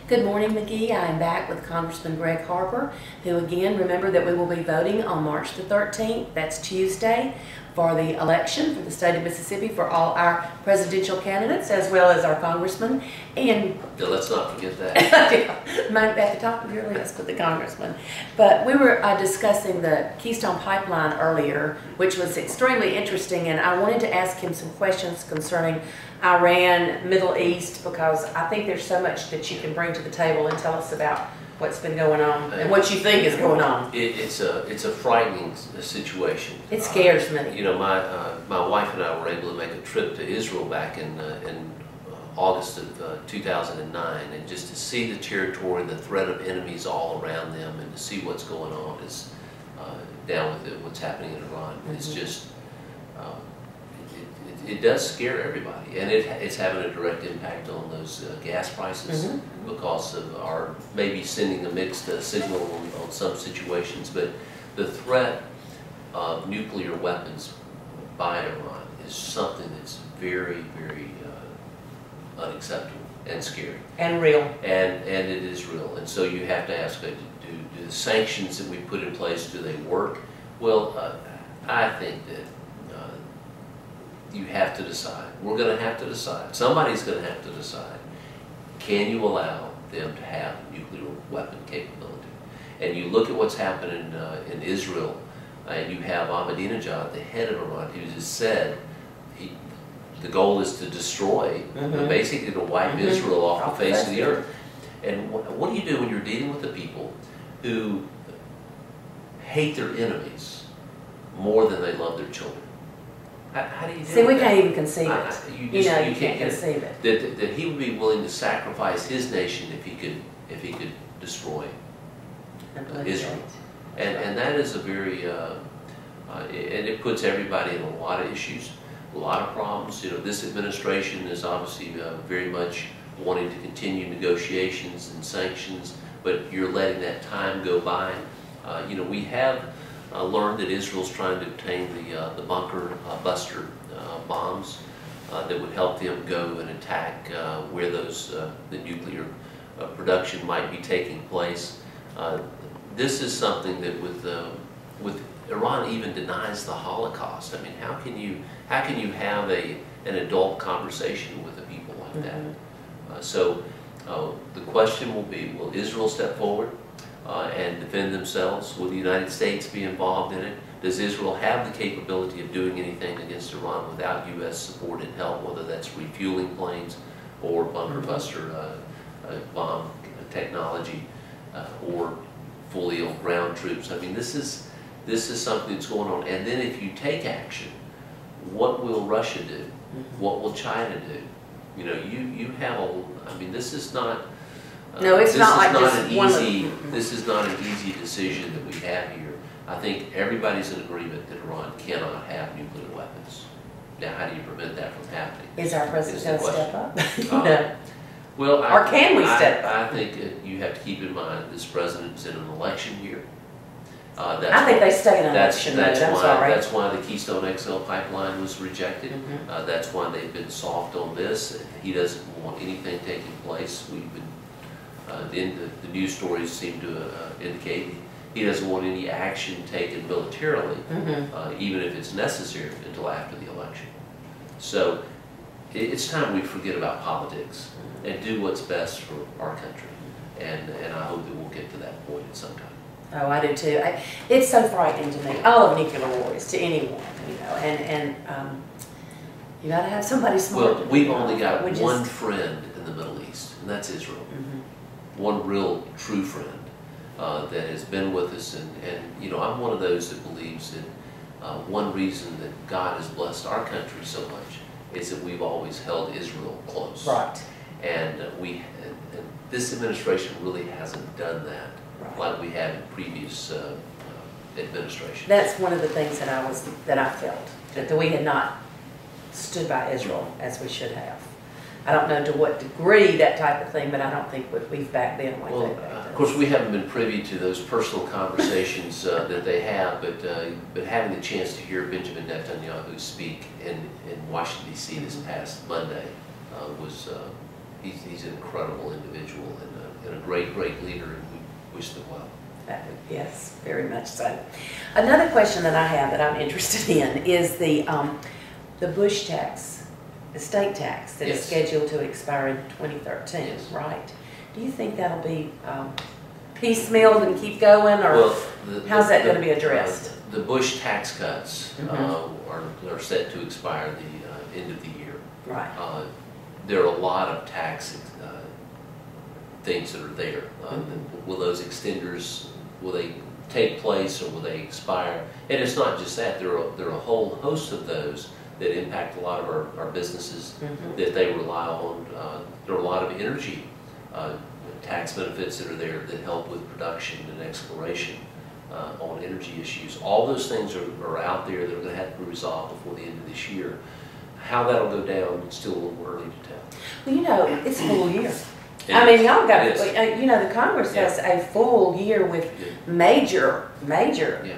Good morning, McGee. I am back with Congressman Gregg Harper, who again, remember that we will be voting on March the 13th, that's Tuesday, for the election for the state of Mississippi for all our presidential candidates as well as our congressmen. And let's not forget that. At the top of your list with the congressman. But we were discussing the Keystone Pipeline earlier, which was extremely interesting, and I wanted to ask him some questions concerning Iran, Middle East, because I think there's so much that you can bring to the table and tell us about what's been going on and what you think is going on. It's a frightening situation. It scares me. You know, my wife and I were able to make a trip to Israel back in August of 2009, and just to see the territory, the threat of enemies all around them, and to see what's going on is down with it, what's happening in Iran. It's just it does scare everybody, and it's having a direct impact on those gas prices because of our maybe sending a mixed signal on some situations. But the threat of nuclear weapons by Iran is something that's very, very unacceptable and scary. And real. And it is real. And so you have to ask, do the sanctions that we put in place, do they work? Well, I think that you have to decide. We're going to have to decide. Somebody's going to have to decide. Can you allow them to have nuclear weapon capability? And you look at what's happening in Israel, and you have Ahmadinejad, the head of Iran, who has said the goal is to destroy, basically to wipe Israel off the face of the earth. And what do you do when you're dealing with the people who hate their enemies more than they love their children? How do you do See, we that? can't even conceive it. You can't conceive it. That he would be willing to sacrifice his nation if he could destroy Israel, and that is a very and it puts everybody in a lot of issues, a lot of problems. You know, this administration is obviously very much wanting to continue negotiations and sanctions, but you're letting that time go by. You know, we have learned that Israel's trying to obtain the bunker buster bombs that would help them go and attack where those the nuclear production might be taking place. This is something that with Iran even denies the Holocaust. I mean, how can you have an adult conversation with a people like that? So the question will be: will Israel step forward and defend themselves? Will the United States be involved in it? Does Israel have the capability of doing anything against Iran without U.S. support and help, whether that's refueling planes or bunker buster bomb technology or fully on ground troops? I mean, this is something that's going on. And then if you take action, what will Russia do? What will China do? You know, you have I mean, this is not. No, it's not like This is not an easy decision that we have here. I think everybody's in agreement that Iran cannot have nuclear weapons. Now, how do you prevent that from happening? Is our president going to step up? No. Well, or can we step up? I think you have to keep in mind this president's in an election year. I think they stay in an election. That's why the Keystone XL pipeline was rejected. That's why they've been soft on this. He doesn't want anything taking place. We've been the news stories seem to indicate he doesn't want any action taken militarily, even if it's necessary, until after the election. So it's time we forget about politics and do what's best for our country. And I hope that we'll get to that point at some time. Oh, I do too. It's so frightening to me. All of nuclear war is to anyone, you know, and you got to have somebody smart. Well, we've only got one friend in the Middle East, and that's Israel. One real true friend that has been with us, and you know, I'm one of those that believes that one reason that God has blessed our country so much is that we've always held Israel close. Right. And this administration really hasn't done that like we have in previous administrations. That's one of the things that I felt, that we had not stood by Israel as we should have. I don't know to what degree that type of thing, but I don't think we've backed them like they backed us. Of course, we haven't been privy to those personal conversations that they have, but having the chance to hear Benjamin Netanyahu speak in Washington, D.C. this past Monday was he's an incredible individual and a great leader, and we wish them well. Yes, very much so. Another question that I have that I'm interested in is the Bush tax, the state tax that is scheduled to expire in 2013, right? Do you think that'll be piecemealed and keep going, or how's that going to be addressed? The Bush tax cuts are set to expire the end of the year. Right. There are a lot of tax things that are there. Will those extenders, will they take place or will they expire? And it's not just that. There are a whole host of those that impact a lot of our businesses that they rely on. There are a lot of energy tax benefits that are there that help with production and exploration on energy issues. All those things are out there that are going to have to be resolved before the end of this year. How that'll go down, it's still a little early to tell. Well, you know, it's a full year. I mean, y'all got, you know, the Congress has a full year with major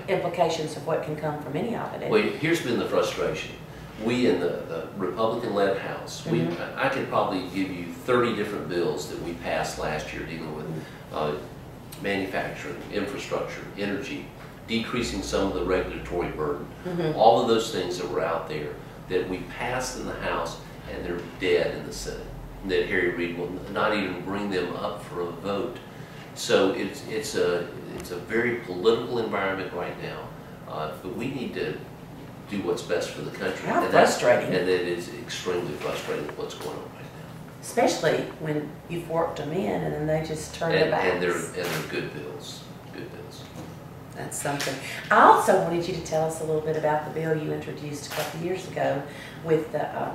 implications of what can come from any of it. Well, here's been the frustration. We in the Republican-led House, I could probably give you 30 different bills that we passed last year dealing with manufacturing, infrastructure, energy, decreasing some of the regulatory burden. All of those things that were out there that we passed in the House, and they're dead in the Senate. That Harry Reid will not even bring them up for a vote. So it's a very political environment right now, but we need to do what's best for the country. How frustrating. And that is extremely frustrating what's going on right now. Especially when you've worked them in and then they just turn their backs. And they're good bills. Good bills. That's something. I also wanted you to tell us a little bit about the bill you introduced a couple of years ago with the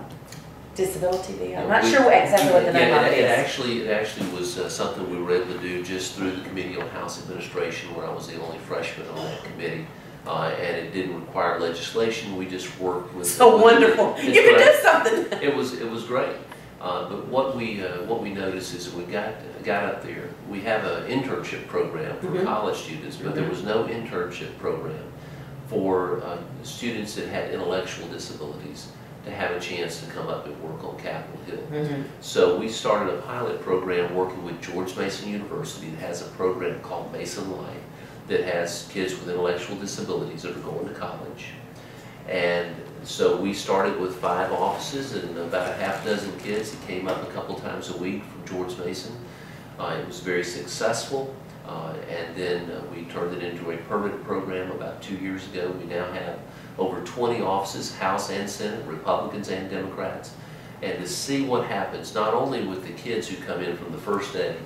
disability bill. I'm not sure exactly what the name of it is. It actually was something we were able to do just through the Committee on House Administration, where I was the only freshman on that committee. And it didn't require legislation. We just worked with. So wonderful! You could do something. It was great. But what we noticed is that we got up there. We have an internship program for college students, but there was no internship program for students that had intellectual disabilities to have a chance to come up and work on Capitol Hill. So we started a pilot program working with George Mason University that has a program called Mason Life that has kids with intellectual disabilities that are going to college. And so we started with 5 offices and about a half dozen kids that came up a couple times a week from George Mason. It was very successful, and then we turned it into a permanent program about 2 years ago. We now have over 20 offices, House and Senate, Republicans and Democrats, and to see what happens, not only with the kids who come in from the first day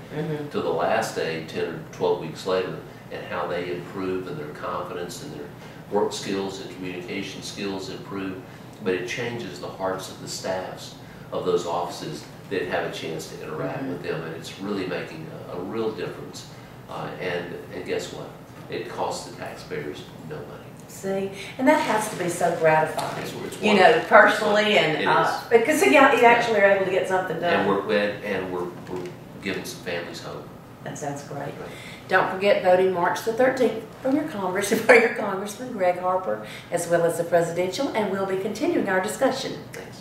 to the last day, 10 or 12 weeks later, and how they improve and their confidence and their work skills and communication skills improve, but it changes the hearts of the staffs of those offices that have a chance to interact with them, and it's really making a real difference. And guess what? It costs the taxpayers no money. See, and that has to be so gratifying, it's you know, personally, and because you actually are able to get something done. And we're giving some families hope. That sounds great. Don't forget voting March the 13th for your Congressman, Gregg Harper, as well as the presidential, and we'll be continuing our discussion. Thanks.